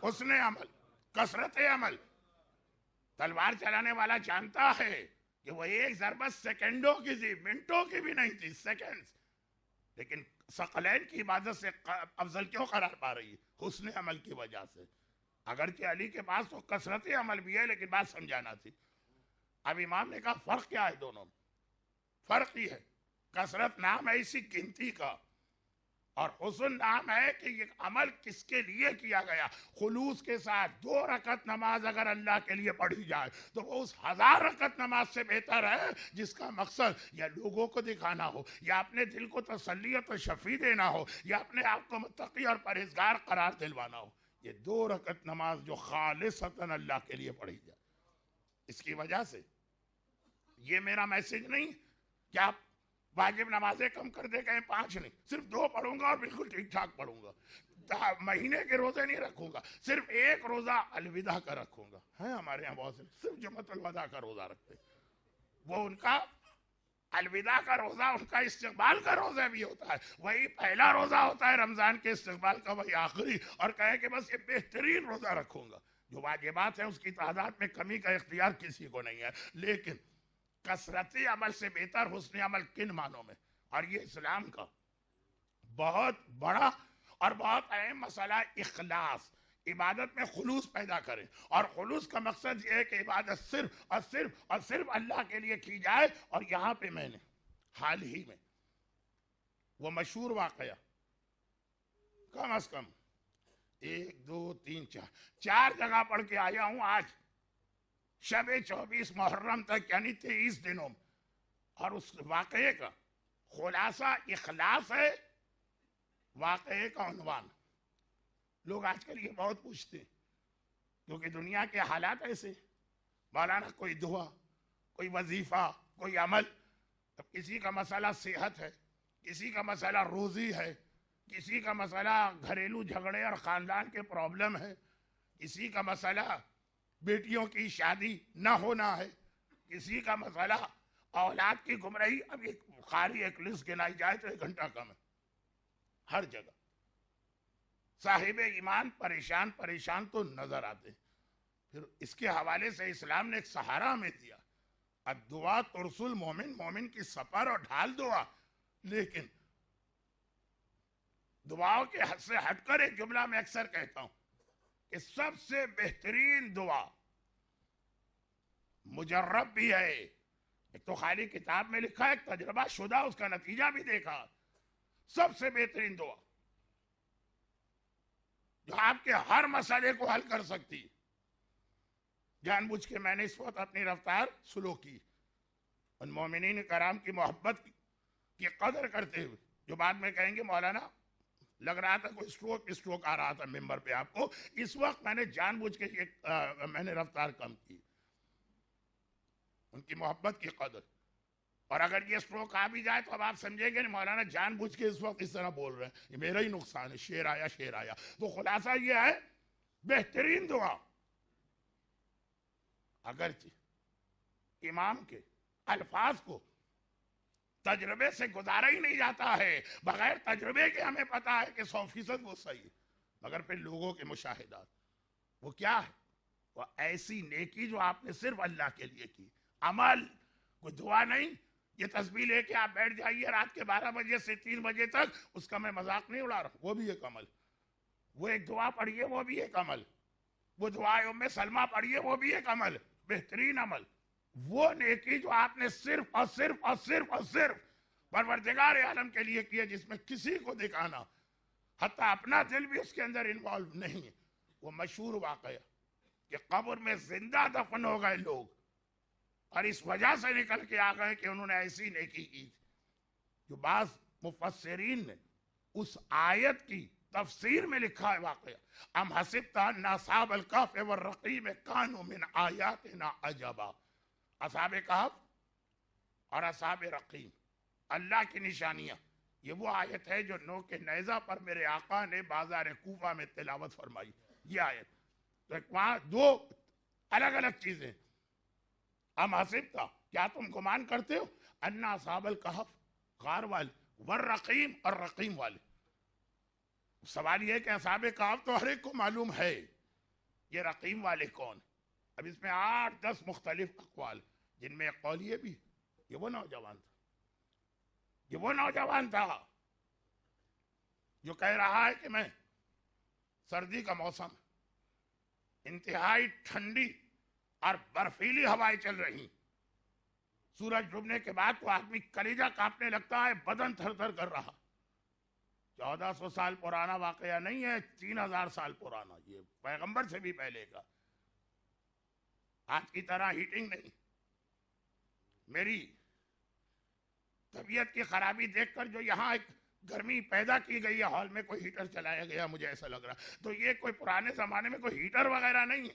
حسن عمل، کثرت عمل. تلوار چلانے والا جانتا ہے کہ وہ ایک ضربت سیکنڈوں کی تھی، منٹوں کی بھی نہیں تھی، سیکنڈز. لیکن ثقلین کی عبادت سے افضل کیوں قرار پا رہی ہے؟ حسن عمل کی وجہ سے. اگرچہ علی کے پاس تو کثرت عمل بھی ہے، لیکن بات سمجھانا تھی. اب امام نے کہا فرق کیا ہے دونوں میں؟ فرق یہ ہے کثرت نام ہے اسی گنتی کا، اور حسن نام ہے کہ یہ عمل کس کے لیے کیا گیا. خلوص کے ساتھ 2 رکعت نماز اگر اللہ کے لیے پڑھی جائے تو وہ اس 1000 رکعت نماز سے بہتر ہے جس کا مقصد یا لوگوں کو دکھانا ہو، یا اپنے دل کو تسلی و تشفی دینا ہو، یا اپنے آپ کو متقی اور پرہیزگار قرار دلوانا ہو. یہ 2 رکعت نماز جو خالصتاً اللہ کے لیے پڑھی جائے، اس کی وجہ سے یہ میرا میسج نہیں کہ آپ واجب نمازیں کم کر دے گئے، 5 نہیں، صرف 2 پڑھوں گا اور بالکل ٹھیک ٹھاک پڑھوں گا. مہینے کے روزے نہیں رکھوں گا، صرف 1 روزہ الوداع کا رکھوں گا. ہے ہمارے یہاں بہت سے صرف جمعۃ الوداع کا روزہ رکھتے، وہ ان کا الوداع کا روزہ ان کا استقبال کا روزہ بھی ہوتا ہے. وہی پہلا روزہ ہوتا ہے رمضان کے استقبال کا، وہی آخری، اور کہے کہ بس یہ بہترین روزہ رکھوں گا. جو واجبات ہیں اس کی تعداد میں کمی کا اختیار کسی کو نہیں ہے، لیکن کثرتی عمل سے بہتر حسن عمل کن معنوں میں؟ اور یہ اسلام کا بہت بڑا اور بہت اہم مسئلہ اخلاص. عبادت میں خلوص پیدا کریں، اور خلوص کا مقصد یہ ہے کہ عبادت صرف اور صرف اور صرف اللہ کے لیے کی جائے. اور یہاں پہ میں نے حال ہی میں وہ مشہور واقعہ کم از کم 1 2 3 4 جگہ پڑھ کے آیا ہوں آج شب 24 محرم تک، یعنی 23 دنوں میں. اور اس واقعے کا خلاصہ اخلاص ہے، واقعے کا عنوان. لوگ آج کل یہ بہت پوچھتے ہیں کیونکہ دنیا کے حالات ایسے، مولانا کوئی دعا، کوئی وظیفہ، کوئی عمل. اب کسی کا مسئلہ صحت ہے، کسی کا مسئلہ روزی ہے، کسی کا مسئلہ گھریلو جھگڑے اور خاندان کے پرابلم ہے، کسی کا مسئلہ بیٹیوں کی شادی نہ ہونا ہے، کسی کا مسئلہ اولاد کی گمراہی. اب ایک خالی ایک لسٹ گنائی جائے تو 1 گھنٹہ کم ہے. ہر جگہ صاحب ایمان پریشان تو نظر آتے. پھر اس کے حوالے سے اسلام نے ایک سہارا ہمیں دیا، الدعا ترس المومن، مومن کی سپر اور ڈھال دعا. لیکن دعاؤں کے حد سے ہٹ کر ایک جملہ میں اکثر کہتا ہوں کہ سب سے بہترین دعا مجرب بھی ہے. ایک تو خالی کتاب میں لکھا ہے، ایک تجربہ شدہ، اس کا نتیجہ بھی دیکھا. سب سے بہترین دعا جو آپ کے ہر مسئلے کو حل کر سکتی. جان بوجھ کے میں نے اس وقت اپنی رفتار سلو کی، ان مومنین کرام کی محبت کی قدر کرتے ہوئے، جو بعد میں کہیں گے مولانا لگ رہا تھا کوئی اسٹروک آ رہا تھا ممبر پہ آپ کو. اس وقت میں نے جان بوجھ کے میں نے رفتار کم کی، ان کی محبت کی قدر. اور اگر یہ اسٹروک آ بھی جائے تو اب آپ سمجھیں گے مولانا جان بوجھ کے اس وقت اس طرح بول رہے ہیں، یہ میرا ہی نقصان ہے، شیر آیا. تو خلاصہ یہ ہے بہترین دعا. اگرچہ امام کے الفاظ کو تجربے سے گزارا ہی نہیں جاتا ہے، بغیر تجربے کے ہمیں پتا ہے کہ 100% وہ صحیح ہے، مگر پھر لوگوں کے مشاہدات وہ کیا ہے؟ وہ ایسی نیکی جو آپ نے صرف اللہ کے لیے کی. عمل کوئی دعا نہیں. یہ تسبیح لے کے آپ بیٹھ جائیے رات کے 12 بجے سے 3 بجے تک، اس کا میں مذاق نہیں اڑا رہا ہوں، وہ بھی ایک عمل. وہ ایک دعا پڑھیے، وہ بھی ایک عمل. وہ دعا ام سلمہ پڑھیے، وہ بھی ایک عمل، بہترین عمل. وہ نیکی جو آپ نے صرف اور صرف اور صرف اور صرف پروردگار عالم کے لیے کی ہے، جس میں کسی کو دکھانا، حتیٰ اپنا دل بھی اس کے اندر انوالو نہیں ہے. وہ مشہور واقعہ کہ قبر میں زندہ دفن ہو گئے لوگ، اور اس وجہ سے نکل کے آ گئے کہ انہوں نے ایسی نیکی کی تھی. جو بعض مفسرین نے اس آیت کی تفسیر میں لکھا ہے واقعہ، ام حسبت ان اصحاب الکہف والرقیم کانوا من آیاتنا عجبا. اصحاب کہف اور اصحاب رقیم اللہ کی نشانیاں. یہ وہ آیت ہے جو نو کے نیزہ پر میرے آقا نے بازار کوفہ میں تلاوت فرمائی. یہ آیت تو وہاں 2 الگ الگ چیزیں. ام حسبت، کیا تم گمان کرتے ہو، ان اصحاب الکہف غار والے، والرقیم اور رقیم والے. سوال یہ ہے کہ اصحاب کہف تو ہر ایک کو معلوم ہے، یہ رقیم والے کون؟ اب اس میں 8-10 مختلف اقوال، جن میں ایک قول یہ بھی، یہ وہ نوجوان تھا، یہ وہ نوجوان تھا جو کہہ رہا ہے کہ میں سردی کا موسم، انتہائی ٹھنڈی اور برفیلی ہوائیں چل رہی، سورج ڈوبنے کے بعد تو آدمی کلیجہ کانپنے لگتا ہے، بدن تھر تھر کر رہا۔ 1400 سال پرانا واقعہ نہیں ہے، 3000 سال پرانا، یہ پیغمبر سے بھی پہلے کا۔ آج کی طرح ہیٹنگ نہیں۔ میری طبیعت کی خرابی دیکھ کر جو یہاں ایک گرمی پیدا کی گئی ہے، ہال میں کوئی ہیٹر چلایا گیا، مجھے ایسا لگ رہا، تو یہ کوئی پرانے زمانے میں کوئی ہیٹر وغیرہ نہیں ہے۔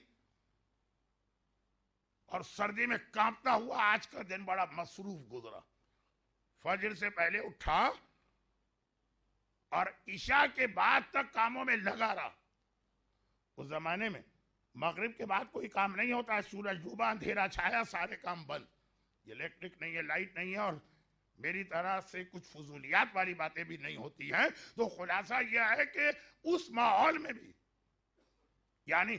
اور سردی میں کانپتا ہوا آج کا دن بڑا مصروف گزرا۔ فجر سے پہلے اٹھا اور عشاء کے بعد تک کاموں میں لگا رہا۔ اس زمانے میں مغرب کے بعد کوئی کام نہیں ہوتا ہے، سورج ڈوبا، اندھیرا چھایا، سارے کام بند، یہ الیکٹرک نہیں ہے، لائٹ نہیں ہے، اور میری طرح سے کچھ فضولیات والی باتیں بھی نہیں ہوتی ہیں۔ تو خلاصہ یہ ہے کہ اس ماحول میں بھی، یعنی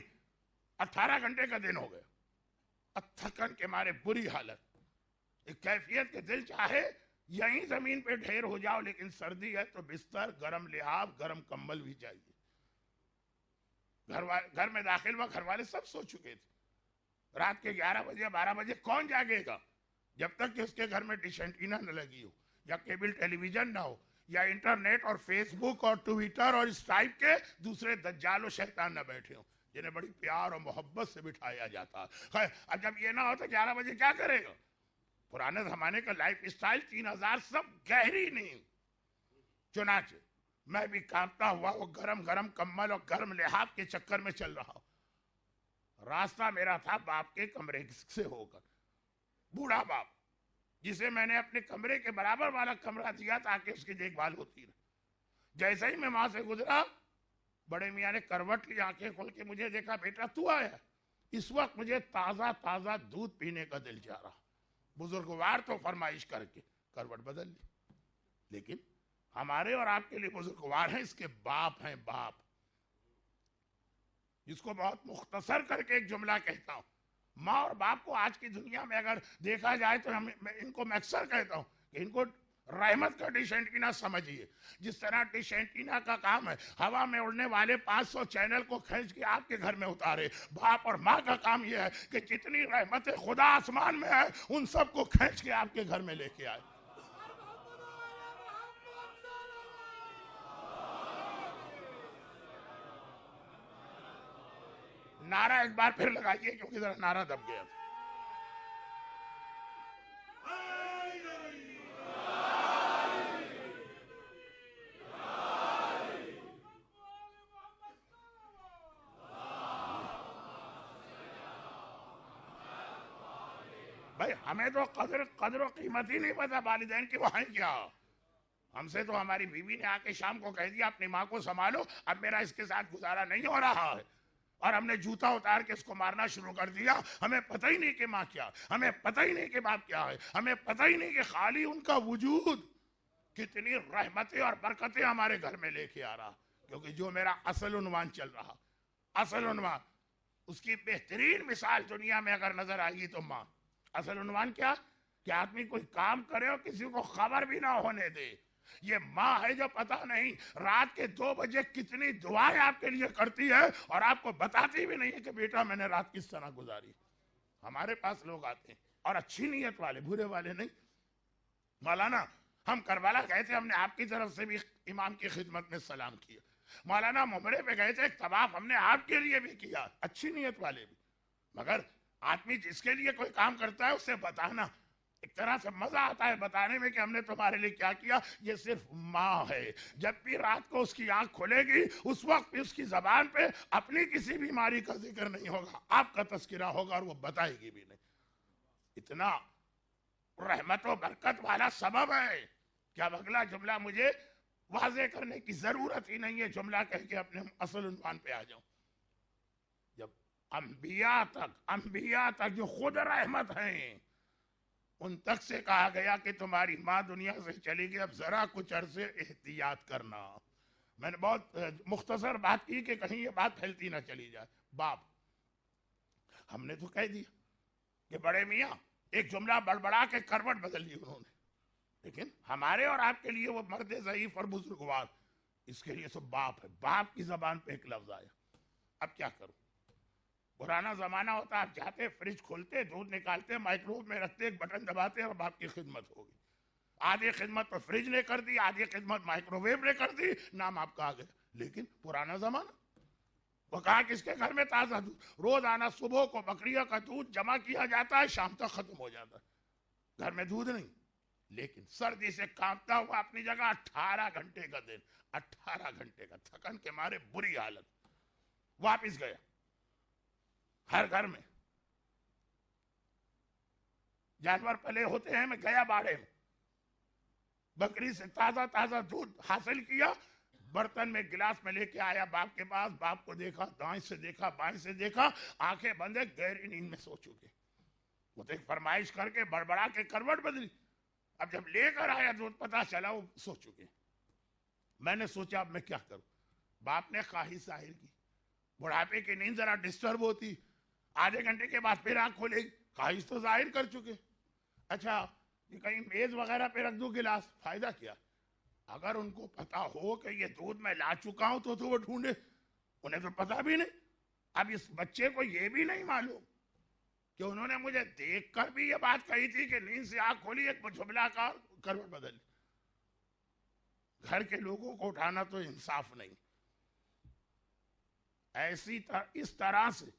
18 گھنٹے کا دن ہو گیا، تھکن کے مارے بری حالت، ایک کیفیت کے دل چاہے یہیں زمین پہ ڈھیر ہو جاؤ، لیکن سردی ہے تو بستر، گرم لحاف، گرم کمبل بھی چاہیے۔ گھر میں داخل ہوا، گھر والے سب سو چکے تھے، رات کے 11 بجے 12 بجے کون جاگے گا جب تک کہ اس کے گھر میں ڈش اینٹینا نہ لگی ہو، یا کیبل ٹیلی ویژن نہ ہو، یا انٹرنیٹ اور فیس بک اور ٹویٹر اور اس ٹائپ کے دوسرے دجال و شیطان نہ بیٹھے ہوں جنہیں بڑی پیار اور محبت سے بٹھایا جاتا۔ خیر، اب جب یہ نہ ہو تو 11 بجے کیا کرے گا؟ پرانے زمانے کا لائف اسٹائل 3000 سب گہری نہیں۔ چنانچہ میں بھی کانپتا ہوا وہ گرم گرم کمبل اور گرم لحاف کے چکر میں چل رہا ہوں۔ راستہ میرا تھا باپ کے کمرے سے ہو کر، بوڑھا باپ جسے میں نے اپنے کمرے کے برابر والا کمرہ دیا تاکہ اس کی دیکھ بھال ہوتی رہے۔ جیسے ہی میں وہاں سے گزرا، بڑے میاں نے کروٹ لی، آنکھیں کھول کے مجھے دیکھا، بیٹا تو آیا؟ اس وقت مجھے تازہ تازہ دودھ پینے کا دل چاہ رہا۔ بزرگوار تو فرمائش کر کے کروٹ بدل لی، لیکن ہمارے اور آپ کے لیے بزرگوار ہیں اس کے باپ ہیں، باپ، جس کو بہت مختصر کر کے ایک جملہ کہتا ہوں۔ ماں اور باپ کو آج کی دنیا میں اگر دیکھا جائے تو ان کو میں اکثر کہتا ہوں کہ ان کو رحمت کا ڈش اینٹینا سمجھیے۔ جس طرح ڈش اینٹینا کا کام ہے ہوا میں اڑنے والے 500 چینل کو کھینچ کے آپ کے گھر میں اتارے، باپ اور ماں کا کام یہ ہے کہ جتنی رحمت خدا آسمان میں ہے ان سب کو کھینچ کے آپ کے گھر میں لے کے آئے۔ نعرہ ایک بار پھر لگائیے کیونکہ ذرا نعرہ دب گیا۔ بھائی ہمیں تو قدر و قیمت ہی نہیں پتا والدین کی، وہاں کیا ہم سے تو ہماری بیوی نے آ کے شام کو کہہ دیا اپنی ماں کو سنبھالو، اب میرا اس کے ساتھ گزارا نہیں ہو رہا ہے، اور ہم نے جوتا اتار کے اس کو مارنا شروع کر دیا۔ ہمیں پتہ ہی نہیں کہ ماں کیا، ہمیں پتہ ہی نہیں کہ باپ کیا ہے، ہمیں پتہ ہی نہیں کہ خالی ان کا وجود کتنی رحمتیں اور برکتیں ہمارے گھر میں لے کے آ رہا۔ کیونکہ جو میرا اصل عنوان چل رہا، اصل عنوان، اس کی بہترین مثال دنیا میں اگر نظر آئے گی تو ماں۔ اصل عنوان کیا؟ کہ آدمی کوئی کام کرے اور کسی کو خبر بھی نہ ہونے دے۔ یہ ماں ہے جو پتہ نہیں رات کے 2 بجے کتنی دعائیں آپ کے لیے کرتی ہے اور آپ کو بتاتی بھی نہیں ہے کہ بیٹا میں نے رات کس طرح گزاری۔ ہمارے پاس لوگ آتے ہیں اور اچھی نیت والے، برے والے نہیں۔ مولانا ہم کربلا گئے تھے، ہم نے آپ کی طرف سے بھی امام کی خدمت میں سلام کیا۔ مولانا ممبرے پہ گئے تھے، ایک طواف ہم نے آپ کے لیے بھی کیا، اچھی نیت والے بھی۔ مگر آدمی جس کے لیے کوئی کام کرتا ہے اسے بتانا، ایک طرح سے مزہ آتا ہے بتانے میں کہ ہم نے تمہارے لیے کیا کیا۔ یہ صرف ماں ہے، جب بھی رات کو اس کی آنکھ کھلے گی اس وقت بھی اس کی زبان پہ اپنی کسی بیماری کا ذکر نہیں ہوگا، آپ کا تذکرہ ہوگا اور وہ بتائے گی بھی نہیں۔ اتنا رحمت و برکت والا سبب ہے کہ اب اگلا جملہ مجھے واضح کرنے کی ضرورت ہی نہیں ہے، جملہ کہہ کے اپنے اصل عنوان پہ آ جاؤں۔ جب انبیاء تک جو خود رحمت ہیں ان تک سے کہا گیا کہ تمہاری ماں دنیا سے چلی گئی، اب ذرا کچھ عرصے احتیاط کرنا۔ میں نے بہت مختصر بات کی کہ کہیں یہ بات پھیلتی نہ چلی جائے۔ باپ ہم نے تو کہہ دیا کہ بڑے میاں ایک جملہ بڑبڑا کے کروٹ بدل لی انہوں نے، لیکن ہمارے اور آپ کے لیے وہ مرد ضعیف اور بزرگوار، اس کے لیے تو باپ ہے، باپ کی زبان پہ ایک لفظ آیا. اب کیا کروں؟ پرانا زمانہ ہوتا، آپ جاتے فریج کھولتے، دودھ نکالتے، مائکرو میں رکھتے، ایک بٹن دباتے اور باپ کی خدمت ہوگی. آدھی خدمت تو فریج نے کر دی، آدھی خدمت مائکرو ویو نے کر دی، نام آپ کا آ گیا. لیکن پرانا زمانہ، وہ کہا کس کے گھر میں تازہ دودھ، روز آنا، صبح کو بکریوں کا دودھ جمع کیا جاتا ہے، شام تک ختم ہو جاتا ہے، گھر میں دودھ نہیں. لیکن سردی سے کانپتا ہوا اپنی جگہ 18 گھنٹے کا دن، 18 گھنٹے کا، تھکن کے مارے بری حالت. واپس گیا. ہر گھر میں جانور پلے ہوتے ہیں، میں گیا باڑے میں، بکری سے تازہ تازہ دودھ حاصل کیا، برتن میں گلاس میں لے کے آیا باپ کے پاس. باپ کو دیکھا، دائیں سے دیکھا، بائیں سے دیکھا، آنکھیں بندے، گہری نیند میں سو چکے. وہ تو ایک فرمائش کر کے بڑبڑا کے کروٹ بدلی. اب جب لے کر آیا دودھ، پتا چلا وہ سو چکے. میں نے سوچا اب میں کیا کروں. باپ نے خواہش ظاہر کی، بڑھاپے کی نیند ذرا ڈسٹرب ہوتی، آدھے گھنٹے کے بعد پھر آنکھ کھولے گی، خواہش تو ظاہر کر چکے. اچھا یہ کہیں میز وغیرہ پہ رکھ دو گلاس، فائدہ کیا؟ اگر ان کو پتا ہو کہ یہ دودھ میں لا چکا ہوں تو وہ ڈھونڈے، انہیں تو پتا بھی نہیں. اب اس بچے کو یہ بھی نہیں معلوم کہ انہوں نے مجھے دیکھ کر بھی یہ بات کہی تھی کہ نیند سے آنکھ کھولی، ایک جھبلا کا کروٹ بدل. گھر کے لوگوں کو اٹھانا تو انصاف نہیں. اس طرح سے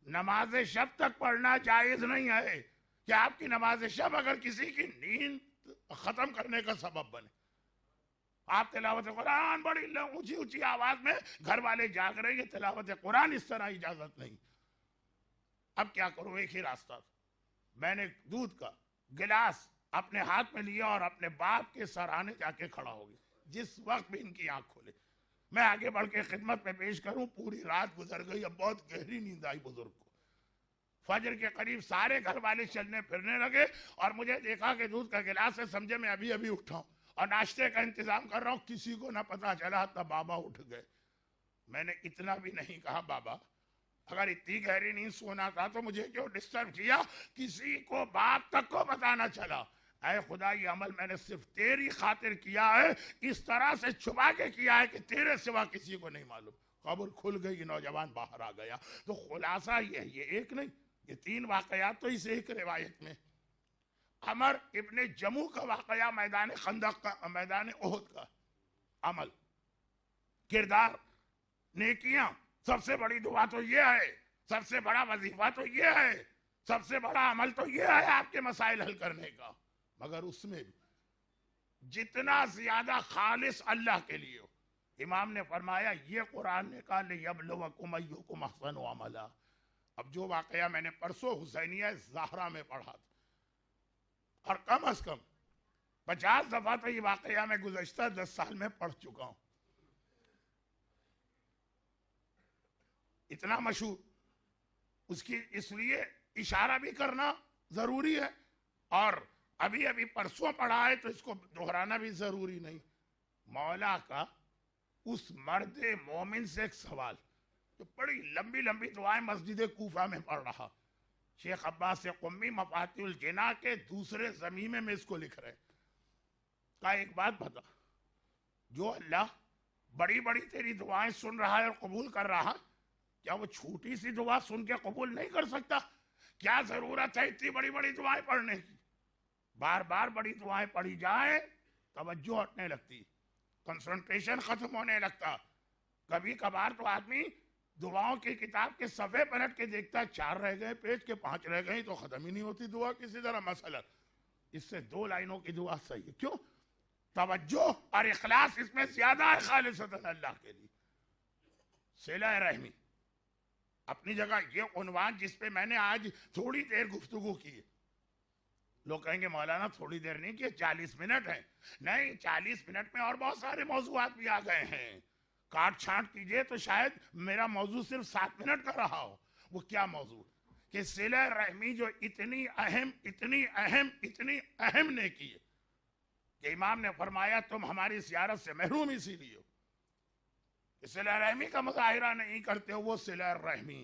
نماز شب تک پڑھنا جائز نہیں ہے کہ آپ کی نماز شب اگر کسی کی نیند ختم کرنے کا سبب بنے. آپ تلاوت قرآن بڑی اونچی اونچی آواز میں، گھر والے جاگ رہے ہیں، تلاوت قرآن اس طرح اجازت نہیں. اب کیا کروں؟ ایک ہی راستہ تھا. میں نے دودھ کا گلاس اپنے ہاتھ میں لیا اور اپنے باپ کے سرانے جا کے کھڑا ہو گیا. جس وقت بھی ان کی آنکھ کھولے میں آگے بڑھ کے خدمت میں پیش کروں. پوری رات گزر گئی، اب بہت گہری نیند آئی بزرگ کو. فجر کے قریب سارے گھر والے چلنے پھرنے لگے اور مجھے دیکھا کہ دودھ کا گلاس ہے، سمجھے میں ابھی ابھی اٹھا ہوں اور ناشتے کا انتظام کر رہا ہوں. کسی کو نہ پتا چلا، تب بابا اٹھ گئے. میں نے اتنا بھی نہیں کہا بابا اگر اتنی گہری نیند سونا تھا تو مجھے کیوں ڈسٹرب کیا؟ کسی کو باپ تک کو پتا نہ چلا. اے خدا یہ عمل میں نے صرف تیری خاطر کیا ہے، اس طرح سے چھپا کے کیا ہے کہ تیرے سوا کسی کو نہیں معلوم. قبر کھل گئی، نوجوان باہر آ گیا. تو خلاصہ یہ ایک نہیں، یہ 3 واقعات تو اس ایک روایت میں. عمر ابن جموح کا واقعہ، میدان خندق کا، میدان احد کا. عمل، کردار، نیکیاں، سب سے بڑی دعا تو یہ ہے، سب سے بڑا وظیفہ تو یہ ہے، سب سے بڑا عمل تو یہ ہے آپ کے مسائل حل کرنے کا. مگر اس میں بھی جتنا زیادہ خالص اللہ کے لیے ہو. امام نے فرمایا یہ قرآن نے کہا لِيَبْلُوَكُمْ أَيُّكُمْ أَحْسَنُ عَمَلًا. اب جو واقعہ میں نے پرسوں حسینیہ زہرا میں پڑھا تھا، اور کم از کم 50 دفعہ تو یہ واقعہ میں گزشتہ 10 سال میں پڑھ چکا ہوں. اتنا مشہور، اس کی اس لیے اشارہ بھی کرنا ضروری ہے، اور ابھی ابھی پرسوں پڑھا ہے تو اس کو دہرانا بھی ضروری نہیں. مولا کا اس مرد مومن سے ایک سوال، جو بڑی لمبی لمبی دعائیں مسجد کوفہ میں پڑھ رہا. شیخ عباس قمی مفاتیح الجنا کے دوسرے ضمیمے میں اس کو لکھ رہے. کہا ایک بات بتا، جو اللہ بڑی بڑی تیری دعائیں سن رہا ہے اور قبول کر رہا، کیا وہ چھوٹی سی دعا سن کے قبول نہیں کر سکتا؟ کیا ضرورت ہے اتنی بڑی بڑی دعائیں پڑھنے کی؟ بار بار بڑی دعائیں پڑھی جائیں، توجہ ہٹنے لگتی، کنسنٹریشن ختم ہونے لگتا. کبھی کبھار تو آدمی دعاؤں کی کتاب کے صفحے پلٹ کے دیکھتا، 4 رہ گئے پیج کے، 5 رہ گئے، تو ختم ہی نہیں ہوتی دعا کسی طرح. مثلا اس سے 2 لائنوں کی دعا صحیح ہے. کیوں؟ توجہ اور اخلاص اس میں زیادہ ہے خالصتاً اللہ کے لیے. صلہ رحمی اپنی جگہ. یہ عنوان جس پہ میں نے آج تھوڑی دیر گفتگو کی ہے، لوگ کہیں گے مولانا تھوڑی دیر نہیں کی، 40 منٹ ہے. نہیں، 40 منٹ میں اور بہت سارے موضوعات بھی آ گئے ہیں. کاٹ چھانٹ کیجئے تو شاید میرا موضوع صرف 7 منٹ کا رہا ہو. وہ کیا موضوع؟ کہ صلہ رحمی جو اتنی اہم اتنی اہم اتنی اہم نیکی ہے کہ امام نے فرمایا تم ہماری زیارت سے محروم اسی لیے ہو کہ صلہ رحمی کا مظاہرہ نہیں کرتے ہو. وہ صلہ رحمی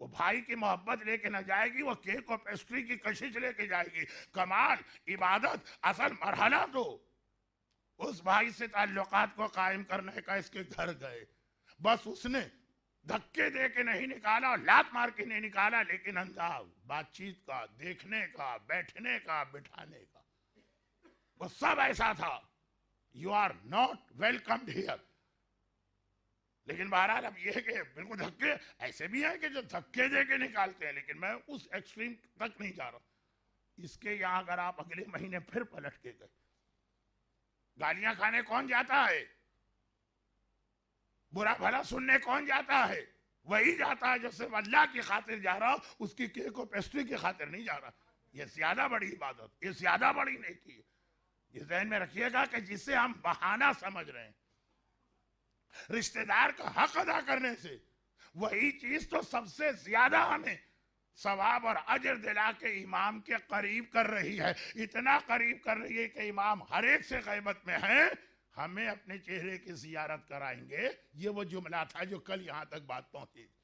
وہ بھائی کی محبت لے کے نہ جائے گی، وہ کیک اور پیسٹری کی کشش لے کے جائے گی۔ کمال، عبادت، اصل مرحلہ تو اس بھائی سے تعلقات کو قائم کرنے کا اس کے گھر گئے، بس اس نے دھکے دے کے نہیں نکالا، لات مار کے نہیں نکالا، لیکن انداز بات چیت کا، دیکھنے کا، بیٹھنے کا، بٹھانے کا، وہ سب ایسا تھا۔ You are not welcomed here. لیکن بہرحال اب یہ ہے کہ بالکل دھکے ایسے بھی ہیں کہ جو دھکے دے کے نکالتے ہیں، لیکن میں اس ایکسٹریم تک نہیں جا رہا۔ اس کے یہاں اگر آپ اگلے مہینے پھر پلٹ کے گئے، گالیاں کھانے کون جاتا ہے؟ برا بھلا سننے کون جاتا ہے؟ وہی جاتا ہے جو صرف اللہ کی خاطر جا رہا ہو، اس کی کیک و پیسٹری کی خاطر نہیں جا رہا۔ یہ زیادہ بڑی عبادت، یہ زیادہ بڑی نیکی ہے۔ یہ ذہن میں رکھیے گا کہ جسے ہم بہانہ سمجھ رہے ہیں رشتہ دار کا حق ادا کرنے سے، وہی چیز تو سب سے زیادہ ہمیں ثواب اور اجر دلا کے امام کے قریب کر رہی ہے، اتنا قریب کر رہی ہے کہ امام ہر ایک سے غیبت میں ہے، ہمیں اپنے چہرے کی زیارت کرائیں گے۔ یہ وہ جملہ تھا جو کل یہاں تک بات پہنچی۔